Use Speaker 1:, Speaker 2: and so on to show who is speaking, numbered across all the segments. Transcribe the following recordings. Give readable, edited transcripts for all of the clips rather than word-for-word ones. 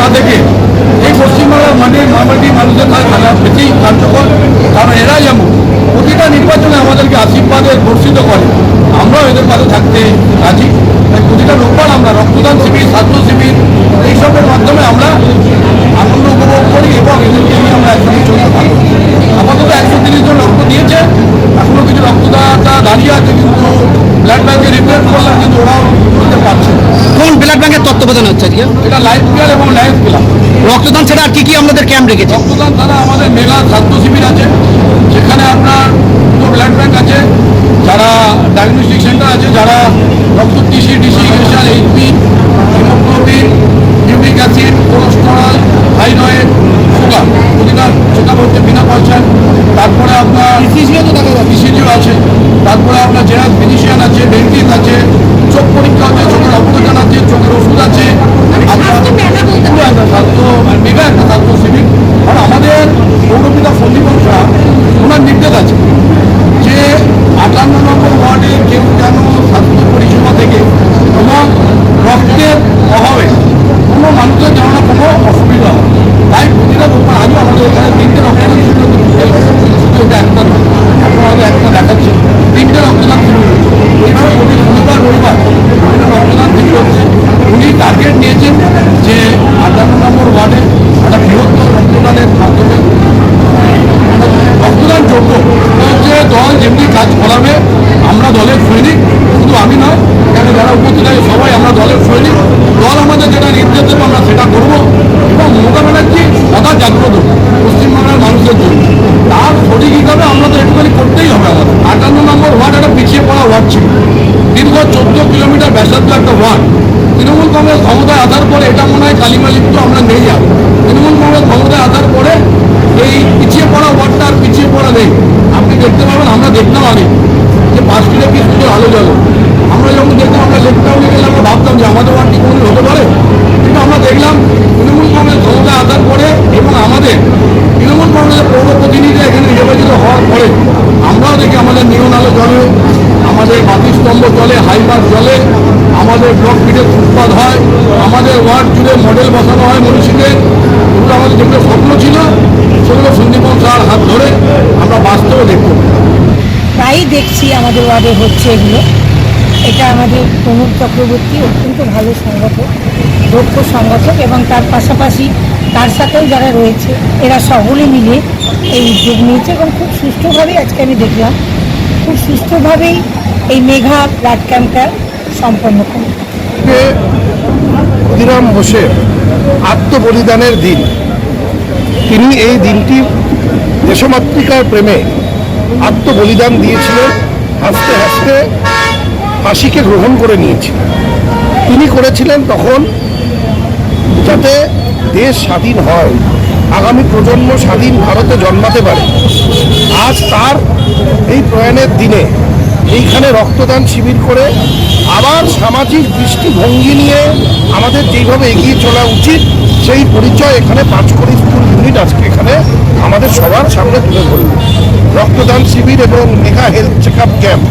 Speaker 1: না দেখে এই পশ্চিমবাংলার মাটি মানুষের কাছে খেলা বেশি কার্যকর। কারণ এরা যেমন প্রতিটা নির্বাচনে আমাদেরকে আশীর্বাদের বর্ষিত করে, আমরাও এদের পাশে থাকতে রাজি। তাই প্রতিটা রোববার আমরা রক্তদান শিবির, ছাত্র শিবির এইসবের মাধ্যমে আমরা আনন্দ উপভোগ করি এবং এদেরকে নিয়ে আমরা একসঙ্গে চলতে পারি। আপাতত 130 জন রক্ত দিয়েছে, এখনো কিছু রক্তদাতা দাঁড়িয়ে আছে, কিন্তু ব্লাড ব্যাঙ্কে রিপোর্ট করলাম কিন্তু ওরাও করতে পারছে।
Speaker 2: কোন ব্লাড ব্যাঙ্কের তত্ত্বাবধান হচ্ছে আজকে?
Speaker 1: এটা লাইফ কেয়ার এবং লাইফ ক্লাব।
Speaker 2: রক্তদান ছাড়া আর কি আমাদের ক্যাম্প রেখেছে?
Speaker 1: রক্তদান ছাড়া আমাদের মেলা ছাত্র শিবির আছে, সেখানে আপনার দুটো ব্লাড ব্যাঙ্ক আছে, যারা ডায়াগনস্টিক সেন্টার আছে, যারা রক্ত টিসি, ডিসিগ্রেশন, HP, haemoglobin, uric acid, cholesterol, thyroid, sugar প্রতিটা চেক আপ হচ্ছে বিনা পয়সায়। তারপরে আপনার ইসিজিও আছে, তারপরে আপনার জেনারেল ফিজিশিয়ান আছে, ডেন্টিস্ট আছে, চোখ পরীক্ষা আছে, চোখের অপারেশন আছে, চোখের ওষুধ আছে। মেগা একটা ছাত্র শিবির। আর আমাদের পৌরপিতা সন্দীপন শাহ ওনার নির্দেশ আছে যে 58 নম্বর ওয়ার্ডে কেউ যেন স্বাস্থ্য পরিষেবা থেকে এবং রক্তের অভাবে কোনো মানুষের যেন না কোনো অসুবিধা হয়। তাই প্রতিটা দোকান আজও আমাদের এখানে 3টে রক্তদান শিবির, শুধু এটা একটা নয়, এখন আমাদের একটা দেখাচ্ছে 3টে রক্তদান শিবির হচ্ছে। এইভাবে প্রতি শনিবার রবিবার বিভিন্ন রক্তদান শিবির হচ্ছে। উনি টার্গেট নিয়েছেন যে 58 নম্বর ওয়ার্ডে একটা বৃহত্তর রক্তদানের মাধ্যমে রক্তদান যোগ্য হচ্ছে দল যেমনি কাজ করাবে। আমরা দলের সৈনিক, শুধু আমি নয়, এখানে যারা উপস্থিত আছে সবাই আমরা দলের সৈনিক। দল আমাদের যেটা নির্দেশ দেবে আমরা সেটা করবো এবং মমতা ব্যানার্জি সদা জাগ্রত পশ্চিমবাংলার মানুষের জন্য। তার সঠিক হিসাবে আমরা তো একটুখানি করতেই হবে। আমাদের 58 নম্বর ওয়ার্ড একটা পিছিয়ে পড়া ওয়ার্ড ছিল, দীর্ঘ 14 কিলোমিটার ব্যাসার্ধ একটা ওয়ার্ড। তৃণমূল কংগ্রেস ক্ষমতায় আসার পরে এটা মনে হয় কালিমালিপ্ত আমরা নেই। আর তৃণমূল কংগ্রেস ক্ষমতায় আসার পরে এই পিছিয়ে পড়া ওয়ার্ডটা আর পিছিয়ে পড়া নেই। আপনি দেখতে পাবেন, আমরা দেখতাম আগে যে 5 কিলো কি সুন্দর আলো জ্বলে। আমরা যখন দেখতাম, আমরা লেকটাউনে গেলে আমরা ভাবতাম যে আমাদের ওয়ার্ডটি কোনোদিন হতে পারে, কিন্তু আমরা দেখলাম তৃণমূল কংগ্রেস ক্ষমতায় আসার পরে এবং আমাদের তৃণমূল কংগ্রেসের পৌর প্রতিনিধি এখানে নির্বাচিত হওয়ার পরে আমরাও দেখি আমাদের নিয়ন আলো জ্বলে, আমাদের বাতিস্তম্ভ চলে, হাইমার চলে, আমাদের ব্লক পিঠে ফুটপাত হয়, আমাদের ওয়ার্ড জুড়ে মডেল বসানো হয় মনীষীদের। এগুলো আমাদের যেগুলো স্বপ্ন ছিল সেগুলো সন্দীপন স্যার হাত ধরে আমরা বাস্তবে দেখতে পাই।
Speaker 3: প্রায়ই দেখছি আমাদের ওয়ার্ডে হচ্ছে এগুলো। এটা আমাদের প্রণব চক্রবর্তী অত্যন্ত ভালো সংগঠক, দক্ষ সংগঠক, এবং তার পাশাপাশি তার সাথেও যারা রয়েছে এরা সকলে মিলে এই উদ্যোগ নিয়েছে এবং খুব সুষ্ঠুভাবেই আজকে আমি দেখলাম খুব সুষ্ঠুভাবেই এই মেঘা ব্লাড ক্যাম্পটা সম্পন্ন করে।
Speaker 4: ক্ষুদিরাম বোসের আত্মবলিদানের দিন, তিনি এই দিনটি দেশমাতৃকার প্রেমে আত্মবলিদান দিয়েছিলেন, হাসতে হাসতে ফাঁসিকে গ্রহণ করে নিয়েছিলেন। তিনি করেছিলেন তখন যাতে দেশ স্বাধীন হয়, আগামী প্রজন্ম স্বাধীন ভারতে জন্মাতে পারে। আজ তার এই প্রয়াণের দিনে এইখানে রক্তদান শিবির করে আবার সামাজিক দৃষ্টিভঙ্গি নিয়ে আমাদের যেইভাবে এগিয়ে চলা উচিত সেই পরিচয় এখানে 5 স্কুল ইউনিট আজকে এখানে আমাদের সবার সামনে তুলে ধরল। রক্তদান শিবির এবং mega health check up camp.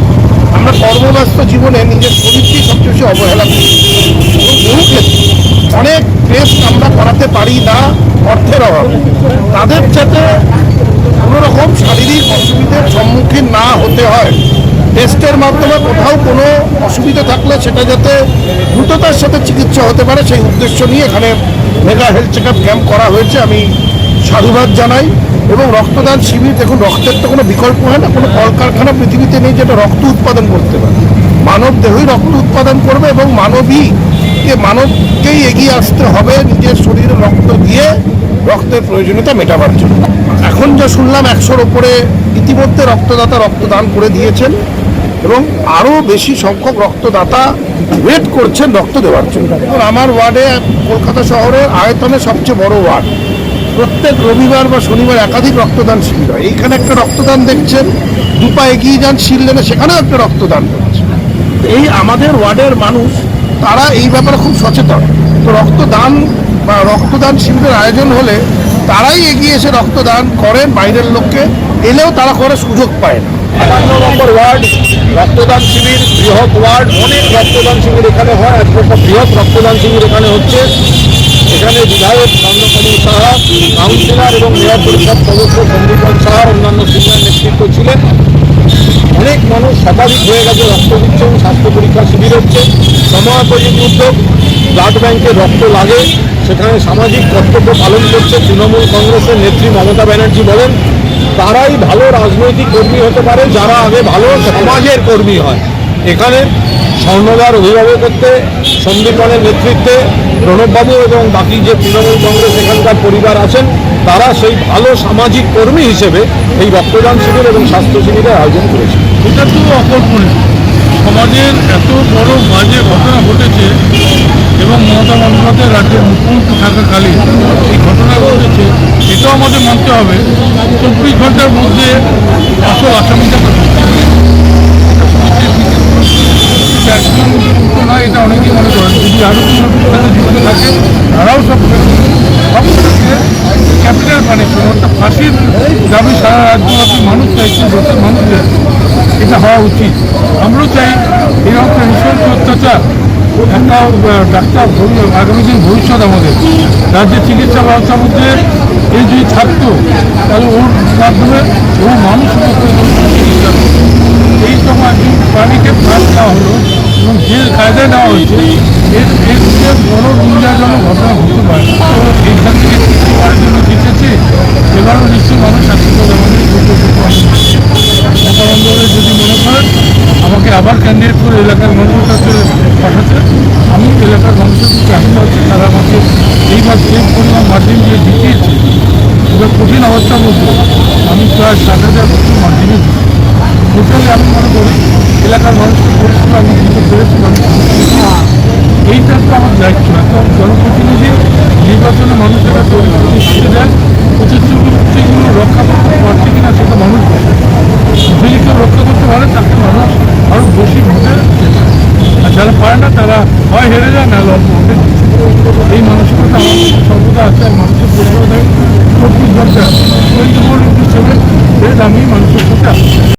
Speaker 4: আমরা কর্মব্যস্ত জীবনে নিজের শরীরকেই সবচেয়ে বেশি অবহেলা করি এবং বহু ক্ষেত্রে অনেক টেস্ট আমরা করাতে পারি না অর্থের অভাবে। তাদের যাতে কোনোরকম শারীরিক অসুবিধার সম্মুখীন না হতে হয়, টেস্টের মাধ্যমে কোথাও কোনো অসুবিধা থাকলে সেটা যাতে দ্রুততার সাথে চিকিৎসা হতে পারে, সেই উদ্দেশ্য নিয়ে এখানে mega health check up camp করা হয়েছে। আমি সাধুবাদ জানাই। এবং রক্তদান শিবির, দেখুন রক্তের তো কোনো বিকল্প হয় না, কোনো কলকারখানা পৃথিবীতে নেই যেটা রক্ত উৎপাদন করতে পারে। মানব দেহই রক্ত উৎপাদন করবে এবং মানবকেই এগিয়ে আসতে হবে নিজের শরীরে রক্ত দিয়ে রক্তের প্রয়োজনীয়তা মেটাবার জন্য। এখন যা শুনলাম 100-র ওপরে ইতিমধ্যে রক্তদাতা রক্তদান করে দিয়েছেন এবং আরও বেশি সংখ্যক রক্তদাতা ওয়েট করছেন রক্ত দেওয়ার জন্য। আমার ওয়ার্ডে কলকাতা শহরের আয়তনে সবচেয়ে বড় ওয়ার্ড, প্রত্যেক রবিবার বা শনিবার একাধিক রক্তদান শিবির হয়। এইখানে একটা রক্তদান দেখছেন, দুপা এগিয়ে যান শিললেনে, সেখানেও একটা রক্তদান হচ্ছে। এই আমাদের ওয়ার্ডের মানুষ তারা এই ব্যাপারে খুব সচেতন। তো রক্তদান বা রক্তদান শিবিরের আয়োজন হলে তারাই এগিয়ে এসে রক্তদান করেন, বাইরের লোককে এলেও তারা করে সুযোগ পায় না।
Speaker 1: 58 নম্বর ওয়ার্ড রক্তদান শিবির, বৃহৎ ওয়ার্ড, অনেক রক্তদান শিবির এখানে হয়। আজকে একটা বৃহৎ রক্তদান শিবির এখানে হচ্ছে। এখানে বিধায়ক চন্দ্রকমল সাহা, কাউন্সিলর এবং মেয়র পরিষদ সদস্য সন্দীপন সাহা অন্যান্য সিনিয়র নেতৃত্ব ছিলেন। অনেক মানুষ শতাধিক হয়ে গেছে, রক্ত দিচ্ছেন, স্বাস্থ্য পরীক্ষা শিবির হচ্ছে, সময়োপযোগী উদ্যোগ, ব্লাড ব্যাংকে রক্ত লাগে, সেখানে সামাজিক কর্তব্য পালন করছে তৃণমূল কংগ্রেসের নেত্রী মমতা ব্যানার্জি বলেন তারাই ভালো রাজনৈতিক কর্মী হতে পারে যারা আগে ভালো সমাজের কর্মী হয়। এখানে স্বর্ণদার অভিভাবকত্বে সন্দীপনের নেতৃত্বে প্রণববাবু এবং বাকি যে তৃণমূল কংগ্রেস এখানকার পরিবার আছেন তারা সেই ভালো সামাজিক কর্মী হিসেবে এই রক্তদান শিবির এবং স্বাস্থ্য শিবিরের আয়োজন করেছে।
Speaker 5: এটা তো অকল্পনীয়। সমাজের এত বড় বাজে ঘটনা ঘটেছে এবং মমতা বন্দ্যোপাধ্যায় রাজ্যের মুখ্যমন্ত্রী থাকাকালীন এই ঘটনা ঘটেছে, এটাও আমাদের মানতে হবে 24 ঘন্টার মধ্যে আসল আসামিটা একজন যুক্ত নয় এটা অনেকেই মনে করেন। যদি আরও সাথে যুক্ত থাকে তারাও সব ক্যাপিটাল পানিশমেন্ট অর্থাৎ ফাঁসির দাবি সারা রাজ্যব্যাপী মানুষ চাইছে, দেশের মানুষদের এটা হওয়া উচিত। আমরাও চাই এরকম নৃশংস অত্যাচার একটা ডাক্তার আগামী দিন ভবিষ্যৎ আমাদের রাজ্যের চিকিৎসা ব্যবস্থার মধ্যে এই যদি থাকতো তাহলে ওর মাধ্যমে ও মানুষ চিকিৎসা এই সময় একজন প্রাণীকে প্রাণ দেওয়া হলো এবং যে কায়দায় নেওয়া হয়েছে এর যে বড় নিন্দাজনক ঘটনা ঘটতে পারে। এইখান থেকে কিছু করার জন্য জিতেছে, এবারও নিশ্চয়ই মানুষ আশীর্বাদ আমাদের মমতা বন্দ্যোপাধ্যায় যদি মনে করেন আমাকে আবার ক্যান্ডিডেট করে এলাকার মানুষের কাছে পাঠাতে, আমি এলাকার মানুষের কাছে আশা আছি তারা আমাকে এইবার যে পরিমাণ মার্জিন দিয়ে জিতিয়েছে এবার কঠিন অবস্থার মধ্যে আমি প্রায় 60,000 ভোটের মার্জিনে টোটালি আমি মনে করি এলাকার মানুষকে পরিষেবা আমি দিতে পেরেছিলাম। এইটা তো আমার দায়িত্ব। এখন জনপ্রতিনিধি নির্বাচনে মানুষের কাছে প্রতিশ্রুতি দেয়, প্রতিশ্রুতিগুলো রক্ষা করতে পারছে কিনা সেটা মানুষ যদি কেউ রক্ষা করতে পারে তাকে মানুষ আরও বেশি ভোটে আর যারা পারে না তারা হয় হেরে যায় না অল্প ভোটে। এই মানসিকতা আমার সর্বদা আছে। আর মানুষের পরিষেবা দেয় 24 ঘন্টা 24/7 আমি মানুষের সাথে আসছি।